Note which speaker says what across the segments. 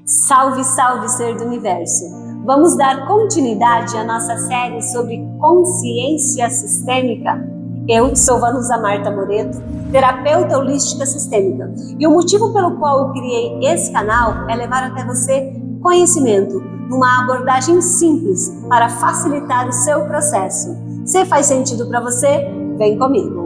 Speaker 1: Salve, salve, ser do universo! Vamos dar continuidade à nossa série sobre consciência sistêmica? Eu sou Vanusa Marta Moreto, terapeuta holística sistêmica, e o motivo pelo qual eu criei esse canal é levar até você conhecimento, numa abordagem simples para facilitar o seu processo. Se faz sentido para você, vem comigo!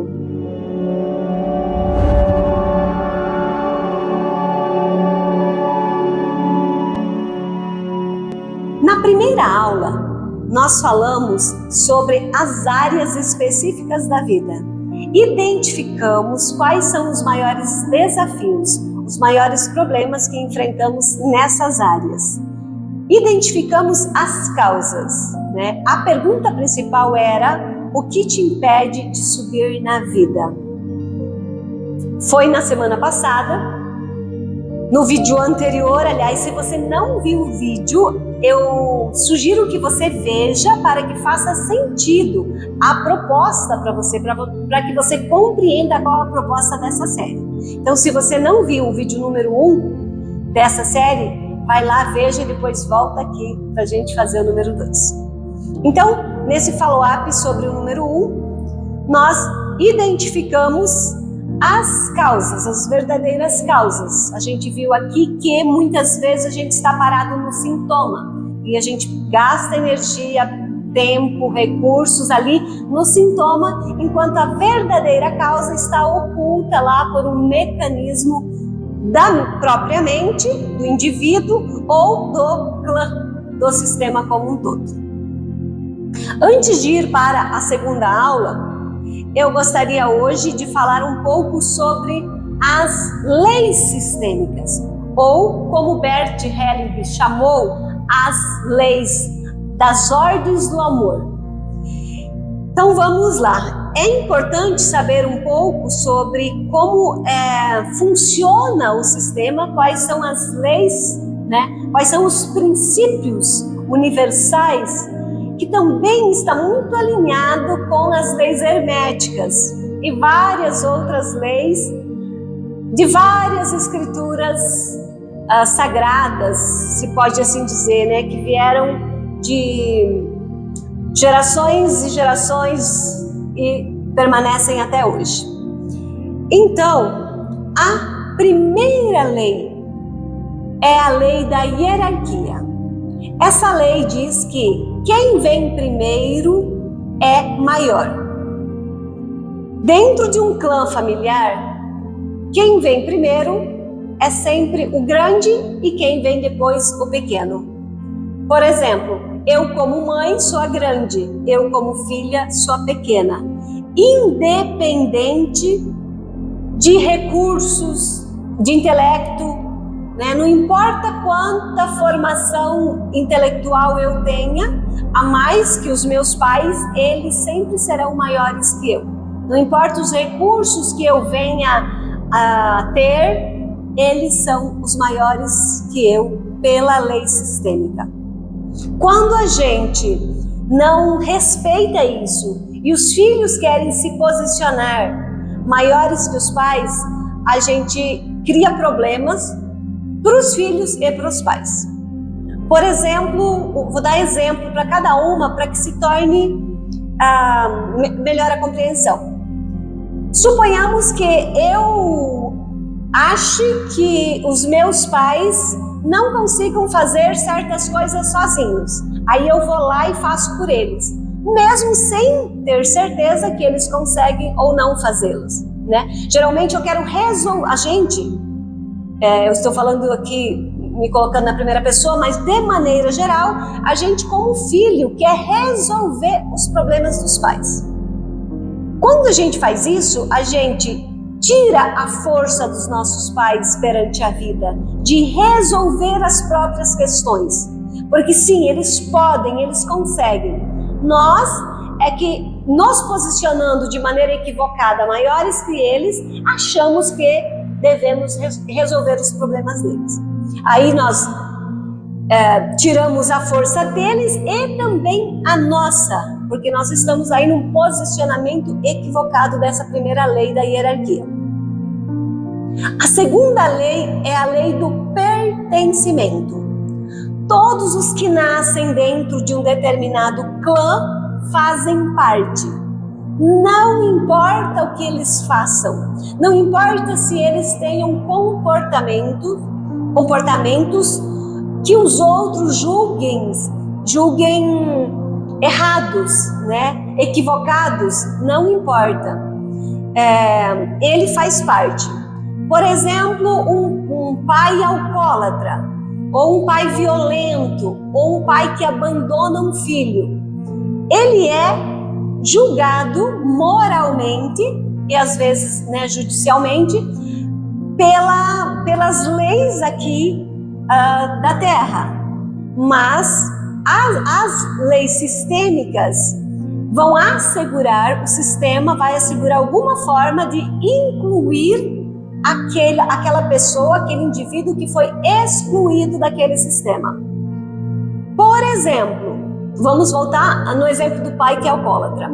Speaker 1: Na primeira aula, nós falamos sobre as áreas específicas da vida. Identificamos quais são os maiores desafios, os maiores problemas que enfrentamos nessas áreas. Identificamos as causas, né? A pergunta principal era: o que te impede de subir na vida? Foi na semana passada. No vídeo anterior, aliás, se você não viu o vídeo, eu sugiro que você veja para que faça sentido a proposta para você, para que você compreenda qual a proposta dessa série. Então, se você não viu o vídeo número 1 dessa série, vai lá, veja e depois volta aqui para a gente fazer o número 2. Então, nesse follow-up sobre o número 1, nós identificamos as causas, as verdadeiras causas. A gente viu aqui que muitas vezes a gente está parado no sintoma e a gente gasta energia, tempo, recursos ali no sintoma, enquanto a verdadeira causa está oculta lá por um mecanismo da própria mente, do indivíduo ou do clã, do sistema como um todo. Antes de ir para a segunda aula, eu gostaria hoje de falar um pouco sobre as leis sistêmicas, ou como Bert Helling chamou, as leis das ordens do amor. Então vamos lá. É importante saber um pouco sobre como funciona o sistema, quais são as leis, né? Quais são os princípios universais, que também está muito alinhado com as leis herméticas e várias outras leis de várias escrituras sagradas, se pode assim dizer, né, que vieram de gerações e gerações e permanecem até hoje. Então, a primeira lei é a lei da hierarquia. Essa lei diz que quem vem primeiro é maior. Dentro de um clã familiar, quem vem primeiro é sempre o grande e quem vem depois o pequeno. Por exemplo, eu como mãe sou a grande, eu como filha sou a pequena. Independente de recursos, de intelecto, né? Não importa quanta formação intelectual eu tenha, a mais que os meus pais, eles sempre serão maiores que eu. Não importa os recursos que eu venha a ter, eles são os maiores que eu pela lei sistêmica. Quando a gente não respeita isso e os filhos querem se posicionar maiores que os pais, a gente cria problemas para os filhos e para os pais. Por exemplo, vou dar exemplo para cada uma para que se torne melhor a compreensão. Suponhamos que eu ache que os meus pais não consigam fazer certas coisas sozinhos. Aí eu vou lá e faço por eles, mesmo sem ter certeza que eles conseguem ou não fazê-los, né? Geralmente eu quero resolver, eu estou falando aqui, me colocando na primeira pessoa, mas de maneira geral, a gente como filho quer resolver os problemas dos pais. Quando a gente faz isso, a gente tira a força dos nossos pais perante a vida, de resolver as próprias questões. Porque sim, eles podem, eles conseguem. Nós é que, nos posicionando de maneira equivocada, maiores que eles, achamos que devemos resolver os problemas deles. Aí nós tiramos a força deles e também a nossa, porque nós estamos aí num posicionamento equivocado dessa primeira lei da hierarquia. A segunda lei é a lei do pertencimento. pertencimento. Todos os que nascem dentro de um determinado clã fazem parte. Não importa o que eles façam, não importa se eles tenham comportamentos que os outros julguem errados, né? Equivocados, não importa. Ele faz parte. Por exemplo, um pai alcoólatra, ou um pai violento, ou um pai que abandona um filho. Ele é julgado moralmente e às vezes, né, judicialmente pelas leis aqui da Terra. Mas as leis sistêmicas vão assegurar, o sistema vai assegurar alguma forma de incluir aquela pessoa, aquele indivíduo que foi excluído daquele sistema. Por exemplo, vamos voltar no exemplo do pai que é alcoólatra.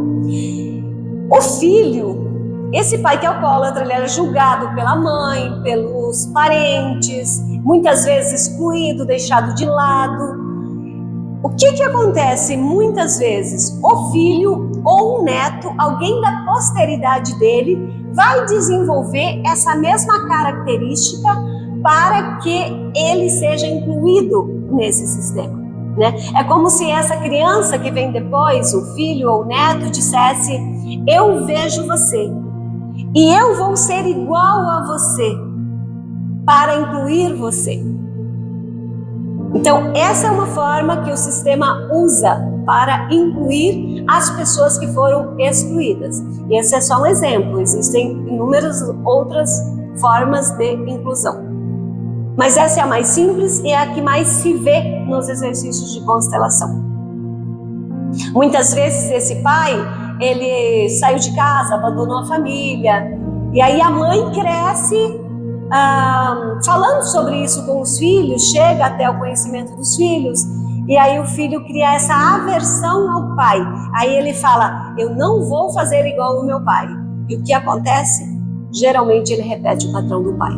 Speaker 1: O filho, esse pai que é alcoólatra, ele era julgado pela mãe, pelos parentes, muitas vezes excluído, deixado de lado. O que acontece muitas vezes? O filho ou um neto, alguém da posteridade dele, vai desenvolver essa mesma característica para que ele seja incluído nesse sistema, né? É como se essa criança que vem depois, o filho ou o neto, dissesse: eu vejo você e eu vou ser igual a você para incluir você. Então, essa é uma forma que o sistema usa para incluir as pessoas que foram excluídas. E esse é só um exemplo, existem inúmeras outras formas de inclusão. Mas essa é a mais simples e é a que mais se vê nos exercícios de constelação. Muitas vezes esse pai, ele saiu de casa, abandonou a família, e aí a mãe cresce falando sobre isso com os filhos, chega até o conhecimento dos filhos, e aí o filho cria essa aversão ao pai. Aí ele fala: eu não vou fazer igual o meu pai. E o que acontece? Geralmente ele repete o padrão do pai.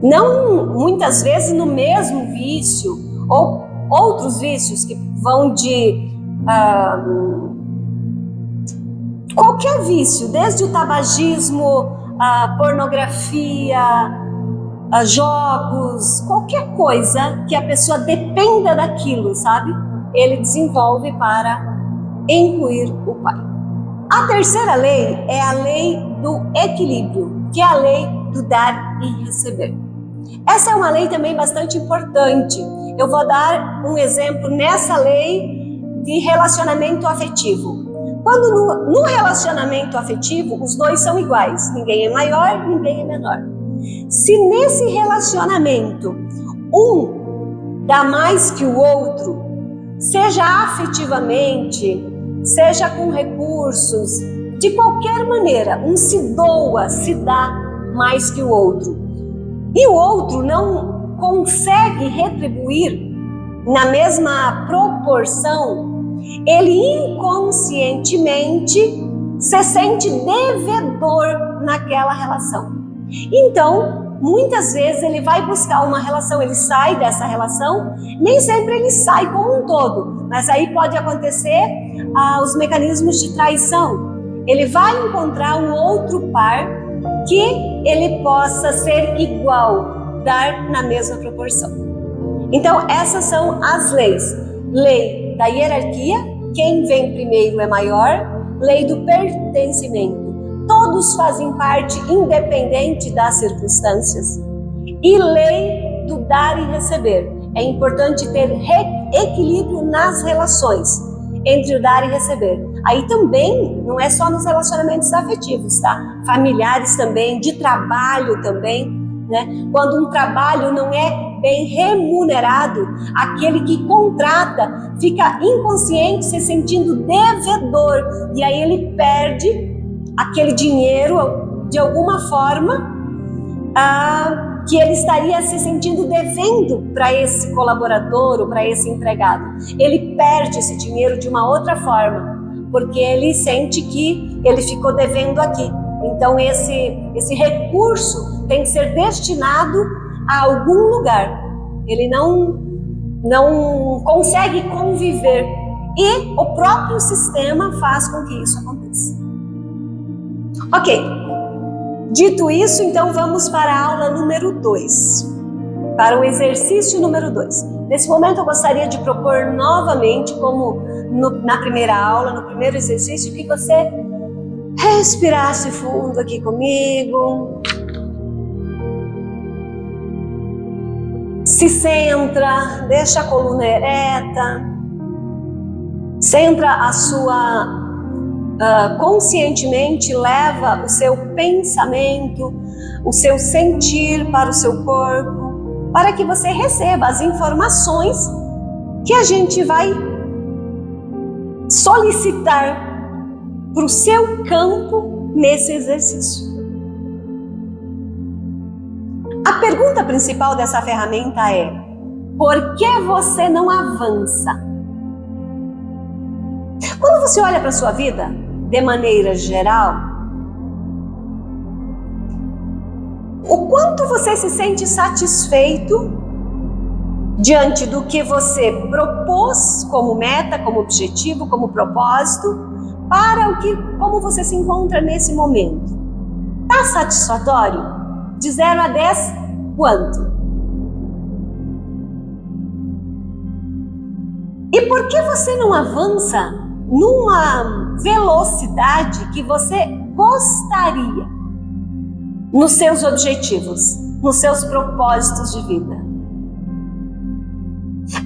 Speaker 1: Não muitas vezes no mesmo vício, ou outros vícios que vão de qualquer vício, desde o tabagismo, a pornografia, jogos, qualquer coisa que a pessoa dependa daquilo, sabe? Ele desenvolve para incluir o pai. A terceira lei é a lei do equilíbrio, que é a lei do dar e receber. Essa é uma lei também bastante importante. Eu vou dar um exemplo nessa lei de relacionamento afetivo. Quando no relacionamento afetivo os dois são iguais, ninguém é maior, ninguém é menor. Se nesse relacionamento um dá mais que o outro, seja afetivamente, seja com recursos, de qualquer maneira, um se doa, se dá mais que o outro, e o outro não consegue retribuir na mesma proporção, ele inconscientemente se sente devedor naquela relação. Então, muitas vezes ele vai buscar uma relação, ele sai dessa relação, nem sempre ele sai como um todo, mas aí pode acontecer os mecanismos de traição. Ele vai encontrar um outro par que ele possa ser igual, dar na mesma proporção. Então, essas são as leis. Lei da hierarquia, quem vem primeiro é maior. Lei do pertencimento, todos fazem parte independente das circunstâncias. E lei do dar e receber. É importante ter equilíbrio nas relações entre o dar e receber. Aí também não é só nos relacionamentos afetivos, tá? Familiares também, de trabalho também, né? Quando um trabalho não é bem remunerado, aquele que contrata fica inconsciente, se sentindo devedor, e aí ele perde aquele dinheiro de alguma forma que ele estaria se sentindo devendo para esse colaborador ou para esse empregado. Ele perde esse dinheiro de uma outra forma, porque ele sente que ele ficou devendo aqui. Então esse recurso tem que ser destinado a algum lugar. ele não consegue conviver. E o próprio sistema faz com que isso aconteça. Ok, dito isso, então vamos para a aula número 2, para o exercício número 2. Nesse momento eu gostaria de propor novamente, como na primeira aula, no primeiro exercício, que você respirasse fundo aqui comigo. Se centra, deixa a coluna ereta, centra a sua conscientemente, leva o seu pensamento, o seu sentir para o seu corpo, para que você receba as informações que a gente vai solicitar para o seu campo nesse exercício. A pergunta principal dessa ferramenta é: por que você não avança? Quando você olha para a sua vida, de maneira geral, o quanto você se sente satisfeito diante do que você propôs como meta, como objetivo, como propósito, para como você se encontra nesse momento? Está satisfatório? De 0 a 10, quanto? E por que você não avança numa velocidade que você gostaria nos seus objetivos, nos seus propósitos de vida?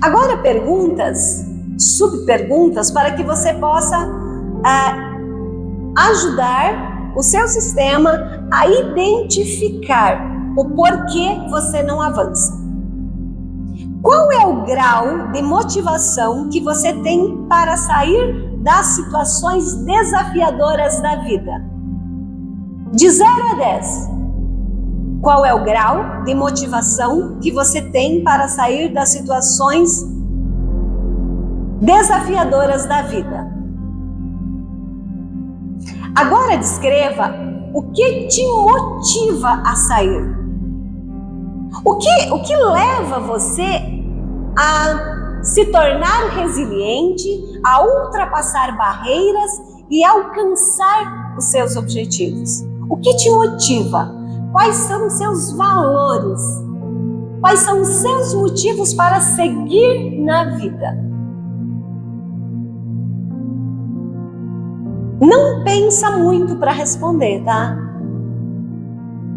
Speaker 1: Agora subperguntas para que você possa ajudar o seu sistema a identificar o porquê você não avança. Qual é o grau de motivação que você tem para sair das situações desafiadoras da vida? De 0 a 10, qual é o grau de motivação que você tem para sair das situações desafiadoras da vida? Agora descreva o que te motiva a sair. O que leva você a se tornar resiliente, a ultrapassar barreiras e alcançar os seus objetivos? O que te motiva? Quais são os seus valores? Quais são os seus motivos para seguir na vida? Não pensa muito para responder, tá?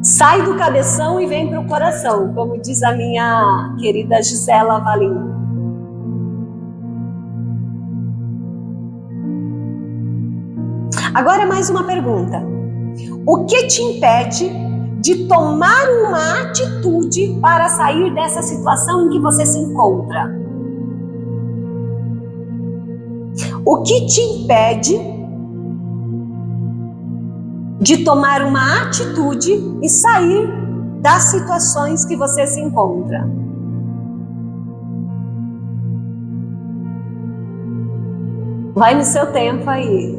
Speaker 1: Sai do cabeção e vem para o coração, como diz a minha querida Gisela Valim. Agora mais uma pergunta. O que te impede de tomar uma atitude para sair dessa situação em que você se encontra? O que te impede de tomar uma atitude e sair das situações que você se encontra? Vai no seu tempo aí.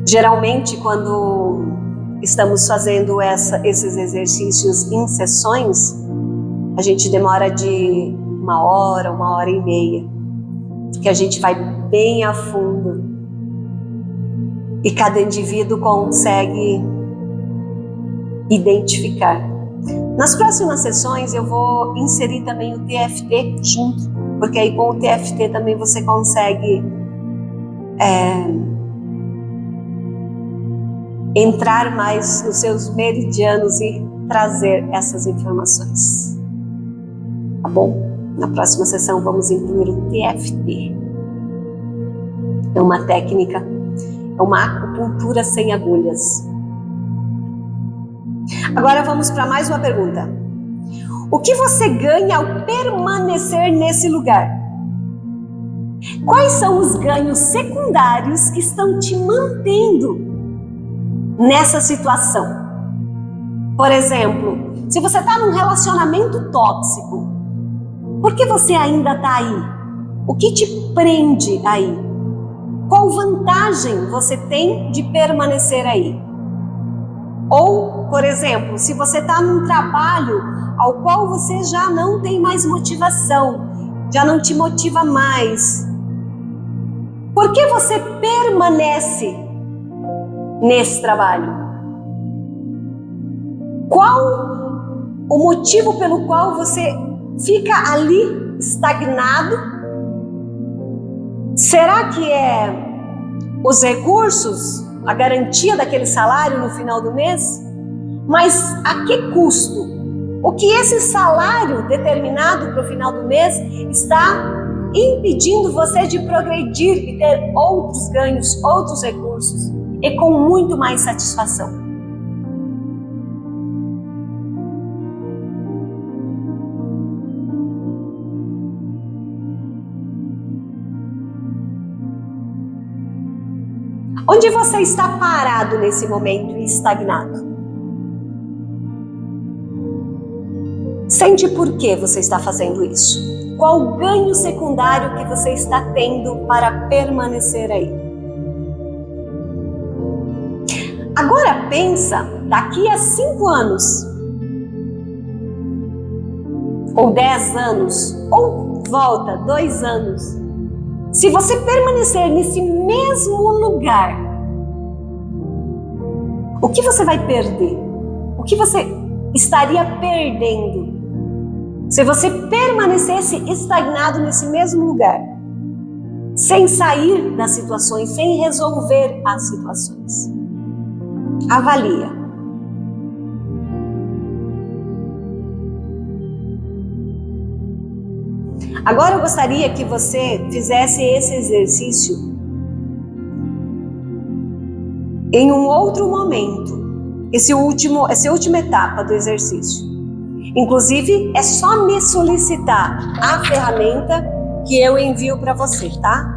Speaker 1: Geralmente, quando estamos fazendo esses exercícios em sessões, a gente demora de 1 hora, 1 hora e meia, porque a gente vai bem a fundo. E cada indivíduo consegue identificar. Nas próximas sessões eu vou inserir também o TFT junto, porque aí com o TFT também você consegue entrar mais nos seus meridianos e trazer essas informações. Tá bom? Na próxima sessão vamos incluir o TFT. É uma técnica, é uma acupuntura sem agulhas. Agora vamos para mais uma pergunta. O que você ganha ao permanecer nesse lugar? Quais são os ganhos secundários que estão te mantendo nessa situação? Por exemplo, se você está num relacionamento tóxico, por que você ainda está aí? O que te prende aí? Qual vantagem você tem de permanecer aí? Ou Ou, por exemplo, se você está num trabalho ao qual você já não tem mais motivação, já não te motiva mais, por que você permanece nesse trabalho? Qual o motivo pelo qual você fica ali estagnado? Será que é os recursos, a garantia daquele salário no final do mês? Mas a que custo? O que esse salário determinado para o final do mês está impedindo você de progredir e ter outros ganhos, outros recursos e com muito mais satisfação? Onde você está parado nesse momento e estagnado? Sente por que você está fazendo isso. Qual o ganho secundário que você está tendo para permanecer aí? Agora pensa, daqui a 5 anos, ou 10 anos, ou volta 2 anos, se você permanecer nesse mesmo lugar, o que você vai perder? O que você estaria perdendo se você permanecesse estagnado nesse mesmo lugar, sem sair das situações, sem resolver as situações? Avalia. Agora eu gostaria que você fizesse esse exercício em um outro momento, essa última etapa do exercício. Inclusive, é só me solicitar a ferramenta que eu envio para você, tá?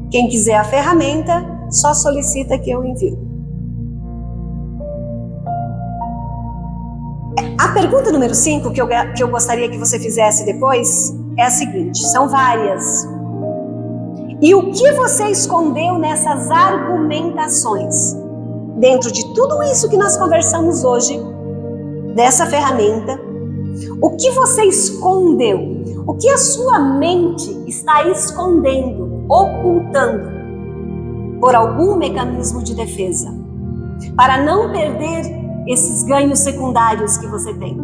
Speaker 1: Quem quiser a ferramenta, só solicita que eu envio. A pergunta número 5 que eu gostaria que você fizesse depois é a seguinte, são várias. E o que você escondeu nessas argumentações? Dentro de tudo isso que nós conversamos hoje, dessa ferramenta, o que você escondeu? O que a sua mente está escondendo, ocultando, por algum mecanismo de defesa, para não perder esses ganhos secundários que você tem?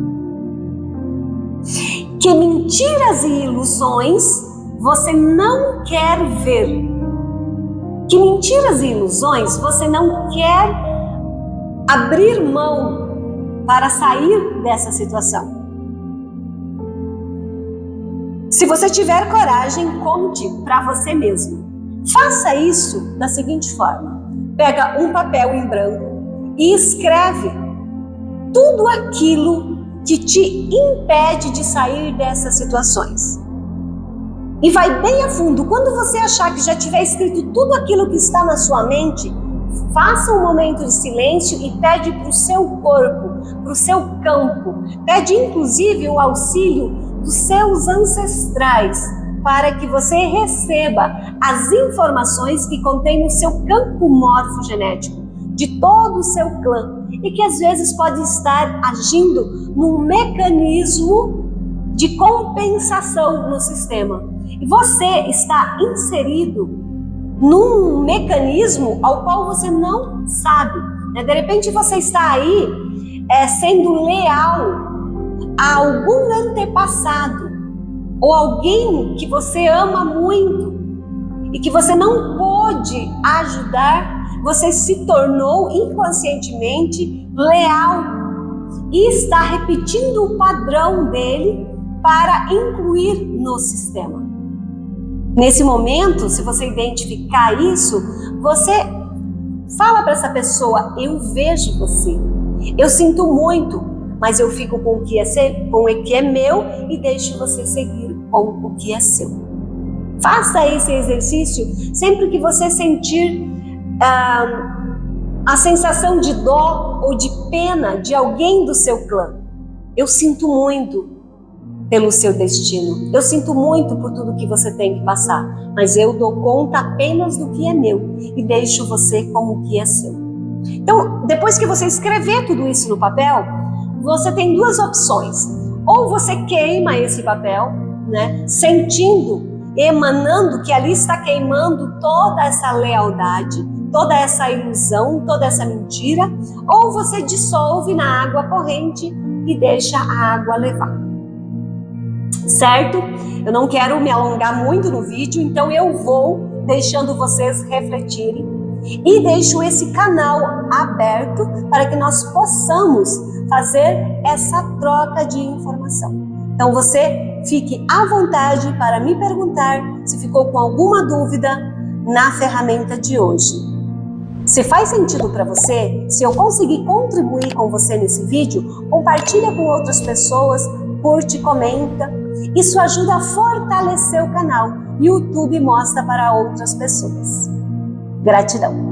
Speaker 1: Que mentiras e ilusões você não quer ver? Que mentiras e ilusões você não quer abrir mão para sair dessa situação? Se você tiver coragem, conte para você mesmo. Faça isso da seguinte forma: pega um papel em branco e escreve tudo aquilo que te impede de sair dessas situações. E vai bem a fundo. Quando você achar que já tiver escrito tudo aquilo que está na sua mente, faça um momento de silêncio e pede para o seu corpo, para o seu campo. Pede inclusive o auxílio dos seus ancestrais para que você receba as informações que contém no seu campo morfogenético, de todo o seu clã, e que às vezes pode estar agindo num mecanismo de compensação no sistema. E você está inserido num mecanismo ao qual você não sabe. De repente você está aí sendo leal a algum antepassado ou alguém que você ama muito e que você não pôde ajudar. Você se tornou inconscientemente leal e está repetindo o padrão dele para incluir no sistema. Nesse momento, se você identificar isso, você fala para essa pessoa: eu vejo você, eu sinto muito, mas eu fico com o que é meu e deixo você seguir com o que é seu. Faça esse exercício sempre que você sentir a sensação de dó ou de pena de alguém do seu clã. Eu sinto muito pelo seu destino, eu sinto muito por tudo que você tem que passar, mas eu dou conta apenas do que é meu e deixo você com o que é seu. Então, depois que você escrever tudo isso no papel, você tem duas opções. Ou você queima esse papel, né, sentindo, emanando que ali está queimando toda essa lealdade, toda essa ilusão, toda essa mentira, ou você dissolve na água corrente e deixa a água levar. Certo? Eu não quero me alongar muito no vídeo, então eu vou deixando vocês refletirem e deixo esse canal aberto para que nós possamos fazer essa troca de informação. Então você fique à vontade para me perguntar se ficou com alguma dúvida na ferramenta de hoje. Se faz sentido para você, se eu conseguir contribuir com você nesse vídeo, compartilha com outras pessoas, curte, comenta. Isso ajuda a fortalecer o canal e o YouTube mostra para outras pessoas. Gratidão!